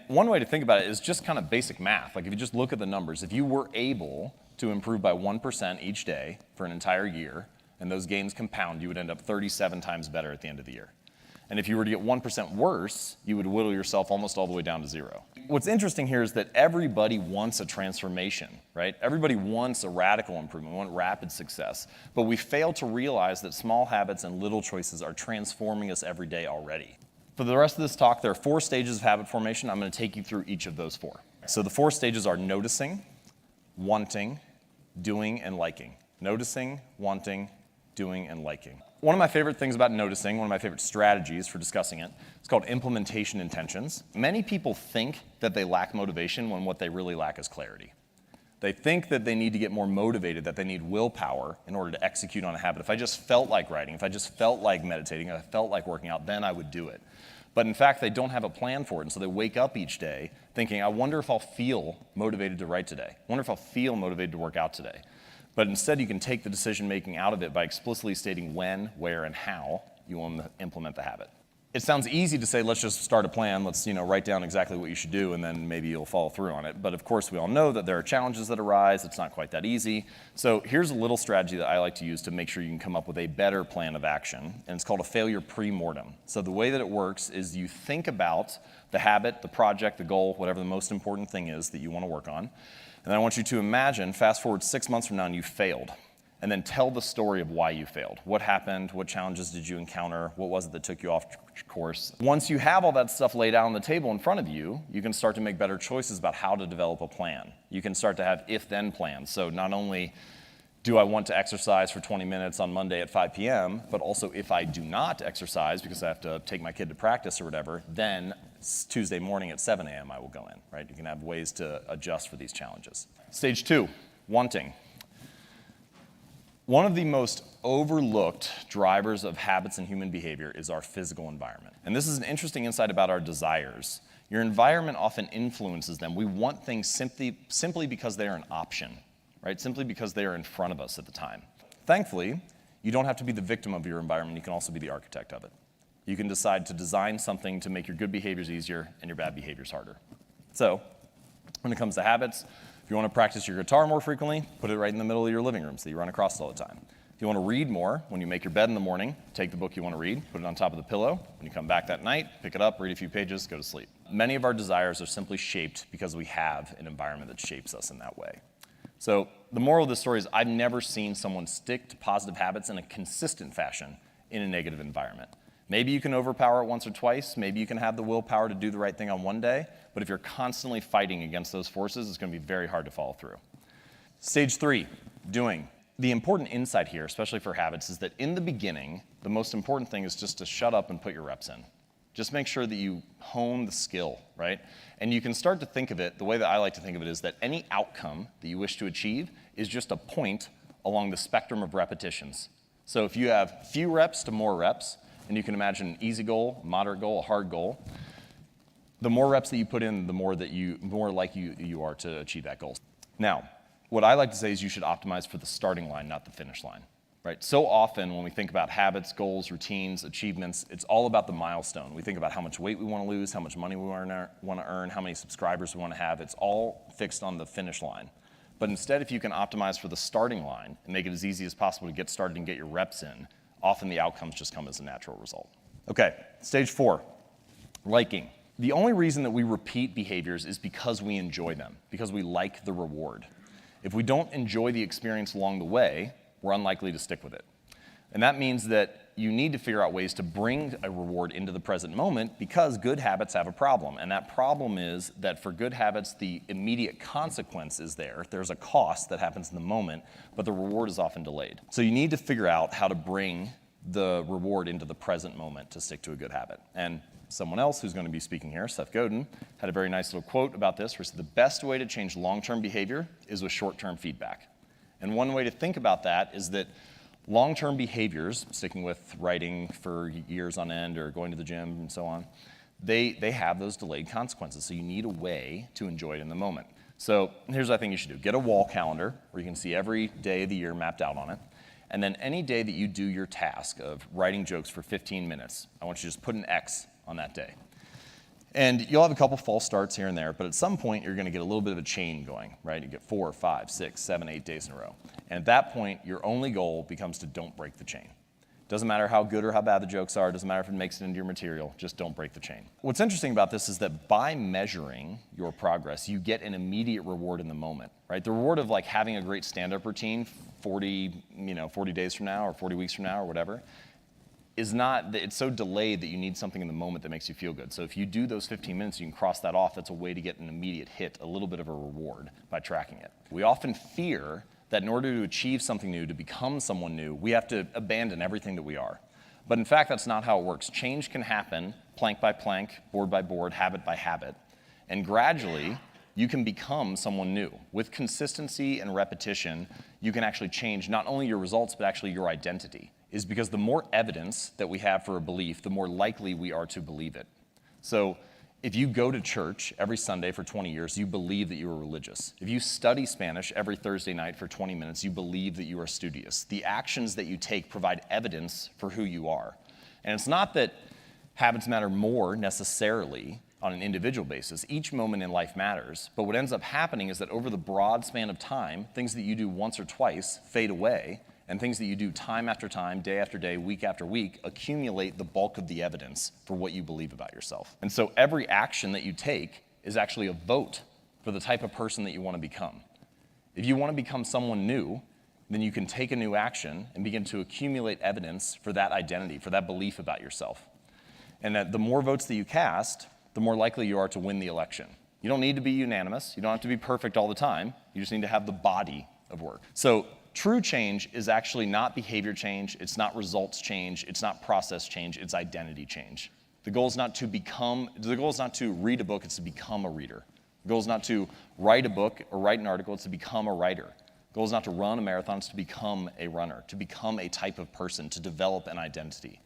One way to think about it is just kind of basic math. Like if you just look at the numbers, if you were able to improve by 1% each day for an entire year, and those gains compound, you would end up 37 times better at the end of the year. And if you were to get 1% worse, you would whittle yourself almost all the way down to 0. What's interesting here is that everybody wants a transformation, right? Everybody wants a radical improvement, want rapid success. But we fail to realize that small habits and little choices are transforming us every day already. For the rest of this talk, there are 4 stages of habit formation. I'm going to take you through each of those 4. So the 4 stages are noticing, wanting, doing, and liking. Noticing, wanting, doing, and liking. One of my favorite things about noticing, one of my favorite strategies for discussing it, is called implementation intentions. Many people think that they lack motivation when what they really lack is clarity. They think that they need to get more motivated, that they need willpower in order to execute on a habit. If I just felt like writing, if I just felt like meditating, if I felt like working out, then I would do it. But in fact, they don't have a plan for it, and so they wake up each day thinking, I wonder if I'll feel motivated to write today. I wonder if I'll feel motivated to work out today. But instead, you can take the decision-making out of it by explicitly stating when, where, and how you want to implement the habit. It sounds easy to say, let's just start a plan, let's write down exactly what you should do, and then maybe you'll follow through on it. But of course, we all know that there are challenges that arise. It's not quite that easy. So here's a little strategy that I like to use to make sure you can come up with a better plan of action, and it's called a failure pre-mortem. So the way that it works is you think about the habit, the project, the goal, whatever the most important thing is that you want to work on, and then I want you to imagine, fast forward 6 months from now, and you failed. And then tell the story of why you failed. What happened? What challenges did you encounter? What was it that took you off course? Once you have all that stuff laid out on the table in front of you, you can start to make better choices about how to develop a plan. You can start to have if-then plans. So not only do I want to exercise for 20 minutes on Monday at 5 p.m., but also if I do not exercise because I have to take my kid to practice or whatever, then Tuesday morning at 7 a.m. I will go in, right? You can have ways to adjust for these challenges. Stage 2, wanting. One of the most overlooked drivers of habits and human behavior is our physical environment. And this is an interesting insight about our desires. Your environment often influences them. We want things simply because they are an option, right? Simply because they are in front of us at the time. Thankfully, you don't have to be the victim of your environment. You can also be the architect of it. You can decide to design something to make your good behaviors easier and your bad behaviors harder. So, when it comes to habits, if you want to practice your guitar more frequently, put it right in the middle of your living room so you run across it all the time. If you want to read more, when you make your bed in the morning, take the book you want to read, put it on top of the pillow. When you come back that night, pick it up, read a few pages, go to sleep. Many of our desires are simply shaped because we have an environment that shapes us in that way. So the moral of this story is I've never seen someone stick to positive habits in a consistent fashion in a negative environment. Maybe you can overpower it once or twice. Maybe you can have the willpower to do the right thing on one day. But if you're constantly fighting against those forces, it's going to be very hard to follow through. Stage 3, doing. The important insight here, especially for habits, is that in the beginning, the most important thing is just to shut up and put your reps in. Just make sure that you hone the skill, right? And you can start to think of it, the way that I like to think of it is that any outcome that you wish to achieve is just a point along the spectrum of repetitions. So if you have few reps to more reps, and you can imagine an easy goal, a moderate goal, a hard goal, the more reps that you put in, the more likely you are to achieve that goal. Now, what I like to say is you should optimize for the starting line, not the finish line. Right? So often when we think about habits, goals, routines, achievements, it's all about the milestone. We think about how much weight we want to lose, how much money we want to earn, how many subscribers we want to have. It's all fixed on the finish line. But instead, if you can optimize for the starting line and make it as easy as possible to get started and get your reps in, often the outcomes just come as a natural result. Okay, stage 4, liking. The only reason that we repeat behaviors is because we enjoy them, because we like the reward. If we don't enjoy the experience along the way, we're unlikely to stick with it. And that means that you need to figure out ways to bring a reward into the present moment because good habits have a problem. And that problem is that for good habits, the immediate consequence is there. There's a cost that happens in the moment, but the reward is often delayed. So you need to figure out how to bring the reward into the present moment to stick to a good habit. And someone else who's going to be speaking here, Seth Godin, had a very nice little quote about this where he said, the best way to change long-term behavior is with short-term feedback. And one way to think about that is that long-term behaviors, sticking with writing for years on end or going to the gym and so on, they have those delayed consequences. So you need a way to enjoy it in the moment. So here's what I think you should do. Get a wall calendar where you can see every day of the year mapped out on it. and then any day that you do your task of writing jokes for 15 minutes, I want you to just put an X on that day. And you'll have a couple false starts here and there, but at some point you're gonna get a little bit of a chain going, right? You get 4, 5, 6, 7, 8 days in a row. And at that point, your only goal becomes to don't break the chain. Doesn't matter how good or how bad the jokes are, doesn't matter if it makes it into your material, just don't break the chain. What's interesting about this is that by measuring your progress, you get an immediate reward in the moment, right? The reward of like having a great stand-up routine 40 days from now or 40 weeks from now or whatever, is not, it's so delayed that you need something in the moment that makes you feel good. So if you do those 15 minutes, you can cross that off. That's a way to get an immediate hit, a little bit of a reward by tracking it. We often fear that in order to achieve something new, to become someone new, we have to abandon everything that we are. But in fact, that's not how it works. Change can happen plank by plank, board by board, habit by habit. And gradually, you can become someone new. With consistency and repetition, you can actually change not only your results, but actually your identity. Is because the more evidence that we have for a belief, the more likely we are to believe it. So if you go to church every Sunday for 20 years, you believe that you are religious. If you study Spanish every Thursday night for 20 minutes, you believe that you are studious. The actions that you take provide evidence for who you are. And it's not that habits matter more necessarily on an individual basis. Each moment in life matters, but what ends up happening is that over the broad span of time, things that you do once or twice fade away, and things that you do time after time, day after day, week after week, accumulate the bulk of the evidence for what you believe about yourself. And so every action that you take is actually a vote for the type of person that you want to become. If you want to become someone new, then you can take a new action and begin to accumulate evidence for that identity, for that belief about yourself. And that the more votes that you cast, the more likely you are to win the election. You don't need to be unanimous. You don't have to be perfect all the time. You just need to have the body of work. So true change is actually not behavior change, it's not results change, it's not process change, it's identity change. The goal is not to read a book, it's to become a reader. The goal is not to write a book or write an article, it's to become a writer. The goal is not to run a marathon, it's to become a runner, to become a type of person, to develop an identity.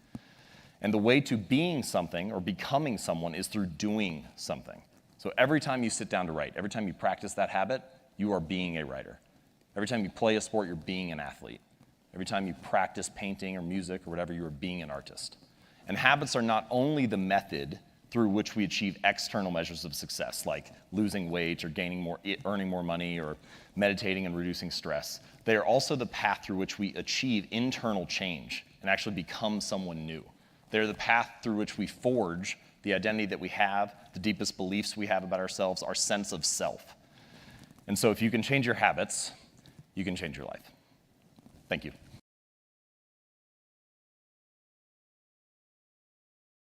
And the way to being something or becoming someone is through doing something. So every time you sit down to write, every time you practice that habit, you are being a writer. Every time you play a sport, you're being an athlete. Every time you practice painting or music or whatever, you are being an artist. And habits are not only the method through which we achieve external measures of success, like losing weight or earning more money or meditating and reducing stress. They are also the path through which we achieve internal change and actually become someone new. They're the path through which we forge the identity that we have, the deepest beliefs we have about ourselves, our sense of self. And so if you can change your habits, you can change your life. Thank you.